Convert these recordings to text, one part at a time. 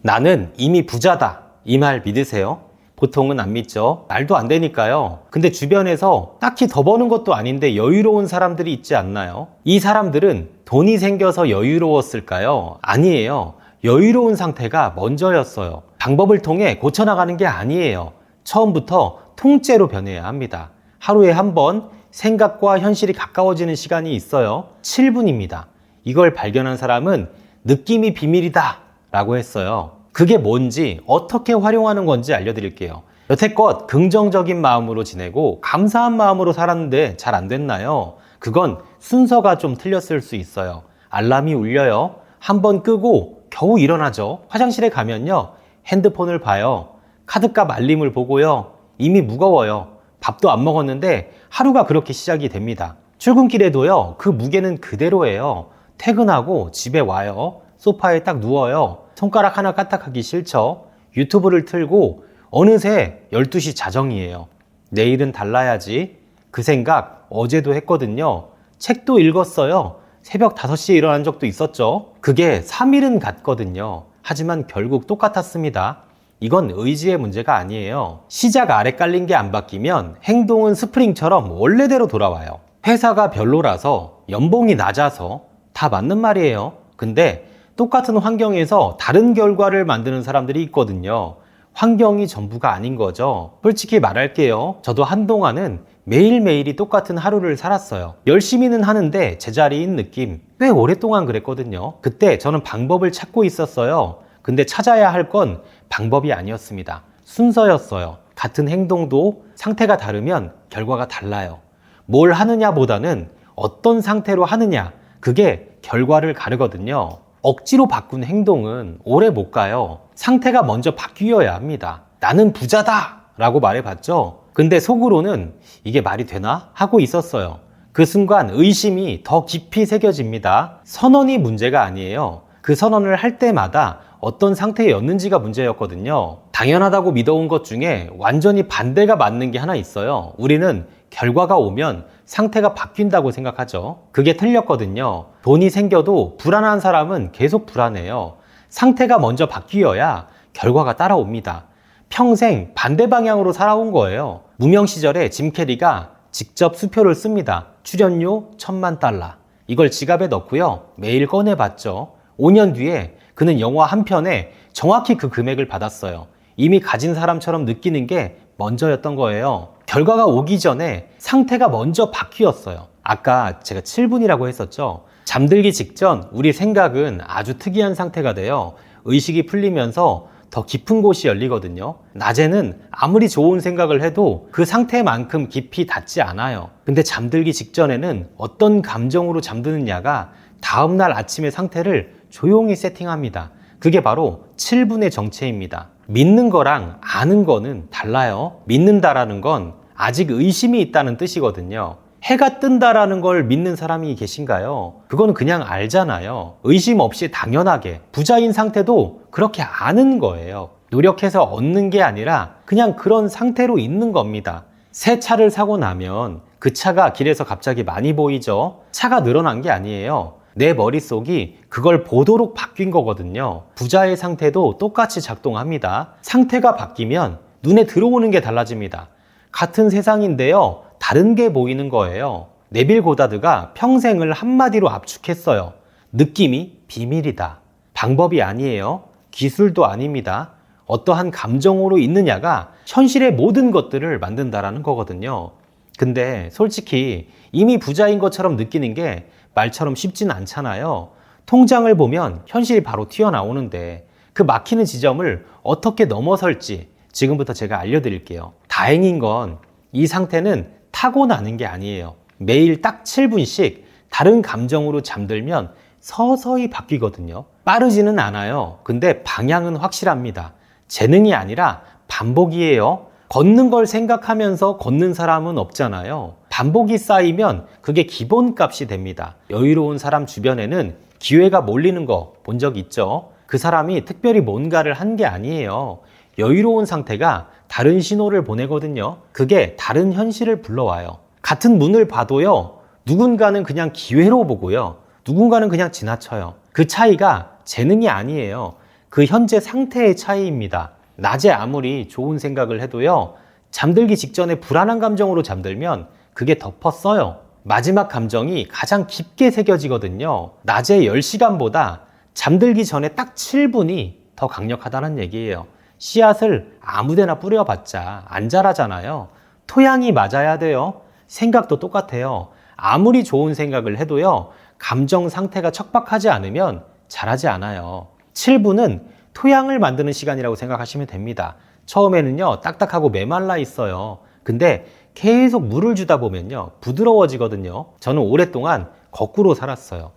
나는 이미 부자다. 이 말 믿으세요? 보통은 안 믿죠. 말도 안 되니까요. 근데 주변에서 딱히 더 버는 것도 아닌데 여유로운 사람들이 있지 않나요? 이 사람들은 돈이 생겨서 여유로웠을까요? 아니에요. 여유로운 상태가 먼저였어요. 방법을 통해 고쳐나가는 게 아니에요. 처음부터 통째로 변해야 합니다. 하루에 한 번 생각과 현실이 가까워지는 시간이 있어요. 7분입니다. 이걸 발견한 사람은 느낌이 비밀이다 라고 했어요. 그게 뭔지 어떻게 활용하는 건지 알려드릴게요. 여태껏 긍정적인 마음으로 지내고 감사한 마음으로 살았는데 잘 안 됐나요? 그건 순서가 좀 틀렸을 수 있어요. 알람이 울려요. 한번 끄고 겨우 일어나죠. 화장실에 가면요. 핸드폰을 봐요. 카드값 알림을 보고요. 이미 무거워요. 밥도 안 먹었는데 하루가 그렇게 시작이 됩니다. 출근길에도요. 그 무게는 그대로예요. 퇴근하고 집에 와요. 소파에 딱 누워요. 손가락 하나 까딱하기 싫죠. 유튜브를 틀고 어느새 12시 자정이에요. 내일은 달라야지. 그 생각 어제도 했거든요. 책도 읽었어요. 새벽 5시에 일어난 적도 있었죠. 그게 3일은 갔거든요. 하지만 결국 똑같았습니다. 이건 의지의 문제가 아니에요. 시작 아래 깔린 게 안 바뀌면 행동은 스프링처럼 원래대로 돌아와요. 회사가 별로라서, 연봉이 낮아서 다 맞는 말이에요. 근데 똑같은 환경에서 다른 결과를 만드는 사람들이 있거든요. 환경이 전부가 아닌 거죠. 솔직히 말할게요. 저도 한동안은 매일매일이 똑같은 하루를 살았어요. 열심히는 하는데 제자리인 느낌. 꽤 오랫동안 그랬거든요. 그때 저는 방법을 찾고 있었어요. 근데 찾아야 할 건 방법이 아니었습니다. 순서였어요. 같은 행동도 상태가 다르면 결과가 달라요. 뭘 하느냐보다는 어떤 상태로 하느냐, 그게 결과를 가르거든요. 억지로 바꾼 행동은 오래 못 가요. 상태가 먼저 바뀌어야 합니다. 나는 부자다 라고 말해봤죠. 근데 속으로는 이게 말이 되나? 하고 있었어요. 그 순간 의심이 더 깊이 새겨집니다. 선언이 문제가 아니에요. 그 선언을 할 때마다 어떤 상태였는지가 문제였거든요. 당연하다고 믿어온 것 중에 완전히 반대가 맞는 게 하나 있어요. 우리는 결과가 오면 상태가 바뀐다고 생각하죠. 그게 틀렸거든요. 돈이 생겨도 불안한 사람은 계속 불안해요. 상태가 먼저 바뀌어야 결과가 따라옵니다. 평생 반대 방향으로 살아온 거예요. 무명 시절에 짐 캐리가 직접 수표를 씁니다. 출연료 $10,000,000. 이걸 지갑에 넣고요. 매일 꺼내봤죠. 5년 뒤에 그는 영화 한 편에 정확히 그 금액을 받았어요. 이미 가진 사람처럼 느끼는 게 먼저였던 거예요. 결과가 오기 전에 상태가 먼저 바뀌었어요. 아까 제가 7분이라고 했었죠. 잠들기 직전 우리 생각은 아주 특이한 상태가 돼요. 의식이 풀리면서 더 깊은 곳이 열리거든요. 낮에는 아무리 좋은 생각을 해도 그 상태만큼 깊이 닿지 않아요. 근데 잠들기 직전에는 어떤 감정으로 잠드느냐가 다음날 아침의 상태를 조용히 세팅합니다. 그게 바로 7분의 정체입니다. 믿는 거랑 아는 거는 달라요. 믿는다라는 건 아직 의심이 있다는 뜻이거든요. 해가 뜬다라는 걸 믿는 사람이 계신가요? 그건 그냥 알잖아요. 의심 없이 당연하게 부자인 상태도 그렇게 아는 거예요. 노력해서 얻는 게 아니라 그냥 그런 상태로 있는 겁니다. 새 차를 사고 나면 그 차가 길에서 갑자기 많이 보이죠? 차가 늘어난 게 아니에요. 내 머릿속이 그걸 보도록 바뀐 거거든요. 부자의 상태도 똑같이 작동합니다. 상태가 바뀌면 눈에 들어오는 게 달라집니다. 같은 세상인데요. 다른 게 보이는 거예요. 네빌 고다드가 평생을 한마디로 압축했어요. 느낌이 비밀이다. 방법이 아니에요. 기술도 아닙니다. 어떠한 감정으로 있느냐가 현실의 모든 것들을 만든다라는 거거든요. 근데 솔직히 이미 부자인 것처럼 느끼는 게 말처럼 쉽진 않잖아요. 통장을 보면 현실이 바로 튀어나오는데 그 막히는 지점을 어떻게 넘어설지 지금부터 제가 알려드릴게요. 다행인 건 이 상태는 타고나는 게 아니에요. 매일 딱 7분씩 다른 감정으로 잠들면 서서히 바뀌거든요. 빠르지는 않아요. 근데 방향은 확실합니다. 재능이 아니라 반복이에요. 걷는 걸 생각하면서 걷는 사람은 없잖아요. 반복이 쌓이면 그게 기본값이 됩니다. 여유로운 사람 주변에는 기회가 몰리는 거 본 적 있죠? 그 사람이 특별히 뭔가를 한 게 아니에요. 여유로운 상태가 다른 신호를 보내거든요. 그게 다른 현실을 불러와요. 같은 문을 봐도요. 누군가는 그냥 기회로 보고요. 누군가는 그냥 지나쳐요. 그 차이가 재능이 아니에요. 그 현재 상태의 차이입니다. 낮에 아무리 좋은 생각을 해도요, 잠들기 직전에 불안한 감정으로 잠들면 그게 덮었어요. 마지막 감정이 가장 깊게 새겨지거든요. 낮에 10시간보다 잠들기 전에 딱 7분이 더 강력하다는 얘기예요. 씨앗을 아무데나 뿌려봤자 안 자라잖아요. 토양이 맞아야 돼요. 생각도 똑같아요. 아무리 좋은 생각을 해도요, 감정 상태가 척박하지 않으면 자라지 않아요. 7분은 토양을 만드는 시간이라고 생각하시면 됩니다. 처음에는요, 딱딱하고 메말라 있어요. 근데 계속 물을 주다 보면요, 부드러워지거든요. 저는 오랫동안 거꾸로 살았어요.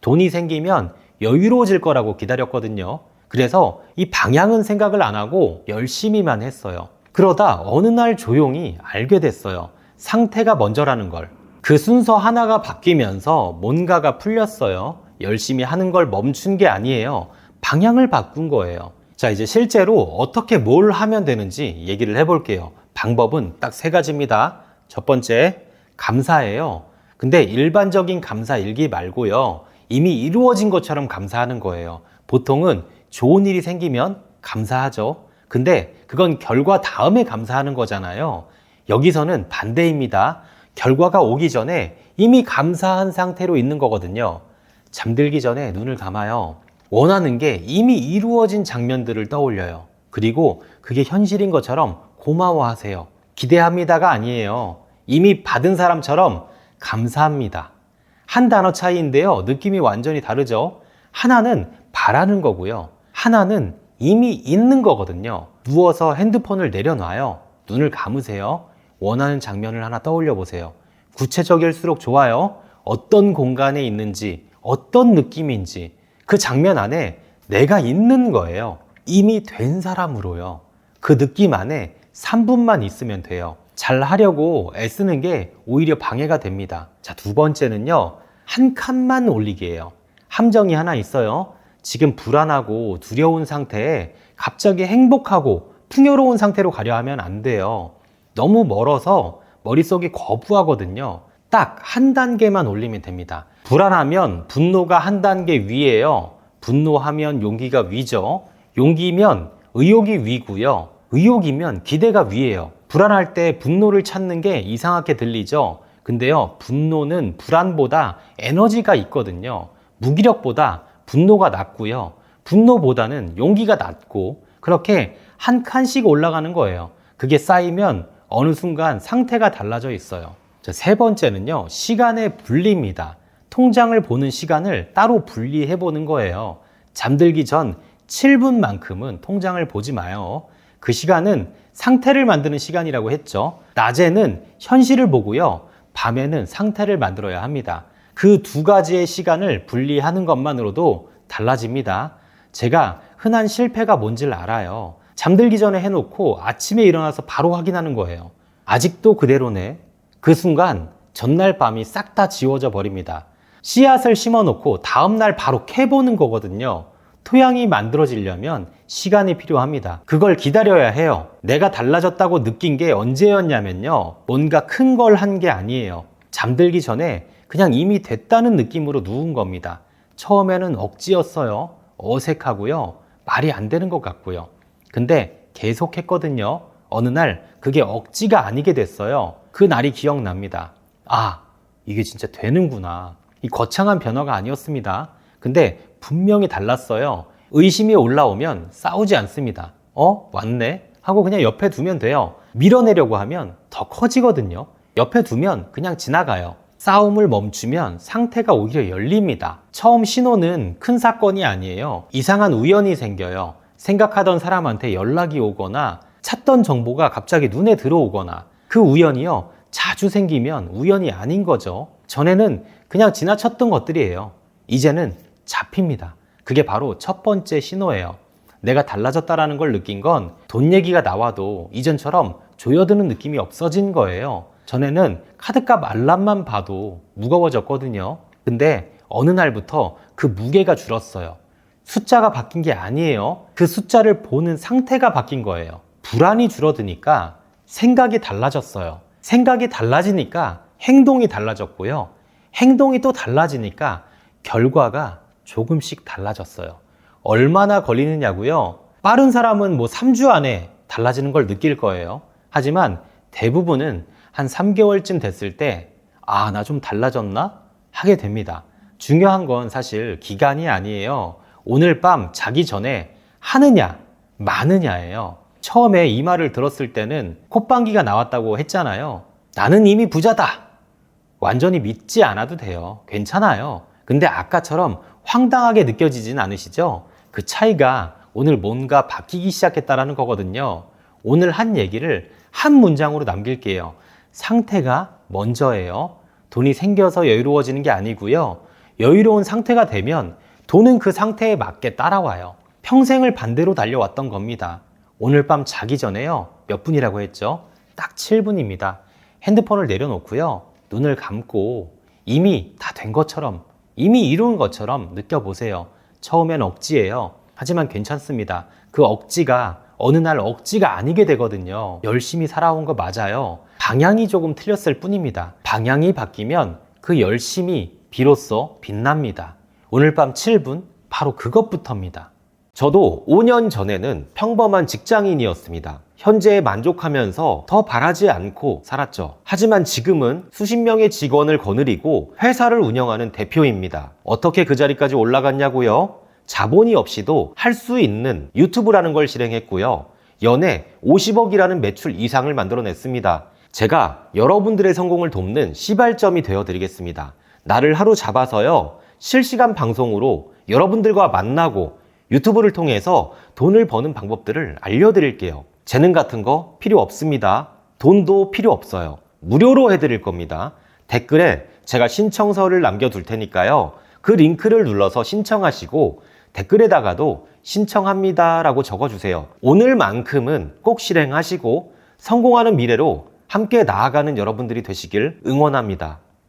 돈이 생기면 여유로워질 거라고 기다렸거든요. 그래서 이 방향은 생각을 안 하고 열심히만 했어요. 그러다 어느 날 조용히 알게 됐어요. 상태가 먼저라는 걸. 그 순서 하나가 바뀌면서 뭔가가 풀렸어요. 열심히 하는 걸 멈춘 게 아니에요. 방향을 바꾼 거예요. 자, 이제 실제로 어떻게 뭘 하면 되는지 얘기를 해볼게요. 방법은 딱 3가지입니다. 첫 번째, 감사예요. 근데 일반적인 감사 일기 말고요, 이미 이루어진 것처럼 감사하는 거예요. 보통은 좋은 일이 생기면 감사하죠. 근데 그건 결과 다음에 감사하는 거잖아요. 여기서는 반대입니다. 결과가 오기 전에 이미 감사한 상태로 있는 거거든요. 잠들기 전에 눈을 감아요. 원하는 게 이미 이루어진 장면들을 떠올려요. 그리고 그게 현실인 것처럼 고마워하세요. 기대합니다가 아니에요. 이미 받은 사람처럼 감사합니다. 한 단어 차이인데요, 느낌이 완전히 다르죠. 하나는 바라는 거고요, 하나는 이미 있는 거거든요. 누워서 핸드폰을 내려놔요. 눈을 감으세요. 원하는 장면을 하나 떠올려 보세요. 구체적일수록 좋아요. 어떤 공간에 있는지, 어떤 느낌인지, 그 장면 안에 내가 있는 거예요. 이미 된 사람으로요. 그 느낌 안에 3분만 있으면 돼요. 잘 하려고 애쓰는 게 오히려 방해가 됩니다. 자, 2번째는요, 한 칸만 올리기예요. 함정이 하나 있어요. 지금 불안하고 두려운 상태에 갑자기 행복하고 풍요로운 상태로 가려 하면 안 돼요. 너무 멀어서 머릿속이 거부하거든요. 딱 한 단계만 올리면 됩니다. 불안하면 분노가 한 단계 위에요. 분노하면 용기가 위죠. 용기면 의욕이 위고요. 의욕이면 기대가 위에요. 불안할 때 분노를 찾는 게 이상하게 들리죠. 근데요, 분노는 불안보다 에너지가 있거든요. 무기력보다 분노가 낮고요, 분노보다는 용기가 낮고, 그렇게 한 칸씩 올라가는 거예요. 그게 쌓이면 어느 순간 상태가 달라져 있어요. 자, 3번째는요, 시간의 분리입니다. 통장을 보는 시간을 따로 분리해 보는 거예요. 잠들기 전 7분만큼은 통장을 보지 마요. 그 시간은 상태를 만드는 시간이라고 했죠. 낮에는 현실을 보고요, 밤에는 상태를 만들어야 합니다. 그 2가지의 시간을 분리하는 것만으로도 달라집니다. 제가 흔한 실패가 뭔지를 알아요. 잠들기 전에 해놓고 아침에 일어나서 바로 확인하는 거예요. 아직도 그대로네. 그 순간 전날 밤이 싹 다 지워져 버립니다. 씨앗을 심어놓고 다음날 바로 캐보는 거거든요. 토양이 만들어지려면 시간이 필요합니다. 그걸 기다려야 해요. 내가 달라졌다고 느낀 게 언제였냐면요, 뭔가 큰 걸 한 게 아니에요. 잠들기 전에 그냥 이미 됐다는 느낌으로 누운 겁니다. 처음에는 억지였어요. 어색하고요, 말이 안 되는 것 같고요. 근데 계속 했거든요. 어느 날 그게 억지가 아니게 됐어요. 그 날이 기억납니다. 아, 이게 진짜 되는구나. 이 거창한 변화가 아니었습니다. 근데 분명히 달랐어요. 의심이 올라오면 싸우지 않습니다. 왔네? 하고 그냥 옆에 두면 돼요. 밀어내려고 하면 더 커지거든요. 옆에 두면 그냥 지나가요. 싸움을 멈추면 상태가 오히려 열립니다. 처음 신호는 큰 사건이 아니에요. 이상한 우연이 생겨요. 생각하던 사람한테 연락이 오거나 찾던 정보가 갑자기 눈에 들어오거나, 그 우연이요, 자주 생기면 우연이 아닌 거죠. 전에는 그냥 지나쳤던 것들이에요. 이제는 잡힙니다. 그게 바로 첫 번째 신호예요. 내가 달라졌다라는 걸 느낀 건 돈 얘기가 나와도 이전처럼 조여드는 느낌이 없어진 거예요. 전에는 카드값 알람만 봐도 무거워졌거든요. 근데 어느 날부터 그 무게가 줄었어요. 숫자가 바뀐 게 아니에요. 그 숫자를 보는 상태가 바뀐 거예요. 불안이 줄어드니까 생각이 달라졌어요. 생각이 달라지니까 행동이 달라졌고요. 행동이 또 달라지니까 결과가 조금씩 달라졌어요. 얼마나 걸리느냐고요? 빠른 사람은 뭐 3주 안에 달라지는 걸 느낄 거예요. 하지만 대부분은 한 3개월쯤 됐을 때 아, 나 좀 달라졌나? 하게 됩니다. 중요한 건 사실 기간이 아니에요. 오늘 밤 자기 전에 하느냐, 마느냐예요. 처음에 이 말을 들었을 때는 콧방귀가 나왔다고 했잖아요. 나는 이미 부자다. 완전히 믿지 않아도 돼요. 괜찮아요. 근데 아까처럼 황당하게 느껴지진 않으시죠? 그 차이가 오늘 뭔가 바뀌기 시작했다는 거거든요. 오늘 한 얘기를 한 문장으로 남길게요. 상태가 먼저예요. 돈이 생겨서 여유로워지는 게 아니고요. 여유로운 상태가 되면 돈은 그 상태에 맞게 따라와요. 평생을 반대로 달려왔던 겁니다. 오늘 밤 자기 전에요. 몇 분이라고 했죠? 딱 7분입니다. 핸드폰을 내려놓고요. 눈을 감고 이미 다 된 것처럼, 이미 이룬 것처럼 느껴보세요. 처음엔 억지예요. 하지만 괜찮습니다. 그 억지가 어느 날 억지가 아니게 되거든요. 열심히 살아온 거 맞아요. 방향이 조금 틀렸을 뿐입니다. 방향이 바뀌면 그 열심이 비로소 빛납니다. 오늘 밤 7분, 바로 그것부터입니다. 저도 5년 전에는 평범한 직장인이었습니다. 현재에 만족하면서 더 바라지 않고 살았죠. 하지만 지금은 수십 명의 직원을 거느리고 회사를 운영하는 대표입니다. 어떻게 그 자리까지 올라갔냐고요? 자본이 없이도 할 수 있는 유튜브라는 걸 실행했고요. 연에 50억이라는 매출 이상을 만들어냈습니다. 제가 여러분들의 성공을 돕는 시발점이 되어드리겠습니다. 나를 하루 잡아서요. 실시간 방송으로 여러분들과 만나고 유튜브를 통해서 돈을 버는 방법들을 알려드릴게요. 재능 같은 거 필요 없습니다. 돈도 필요 없어요. 무료로 해드릴 겁니다. 댓글에 제가 신청서를 남겨둘 테니까요. 그 링크를 눌러서 신청하시고 댓글에다가도 신청합니다 라고 적어주세요. 오늘만큼은 꼭 실행하시고 성공하는 미래로 함께 나아가는 여러분들이 되시길 응원합니다.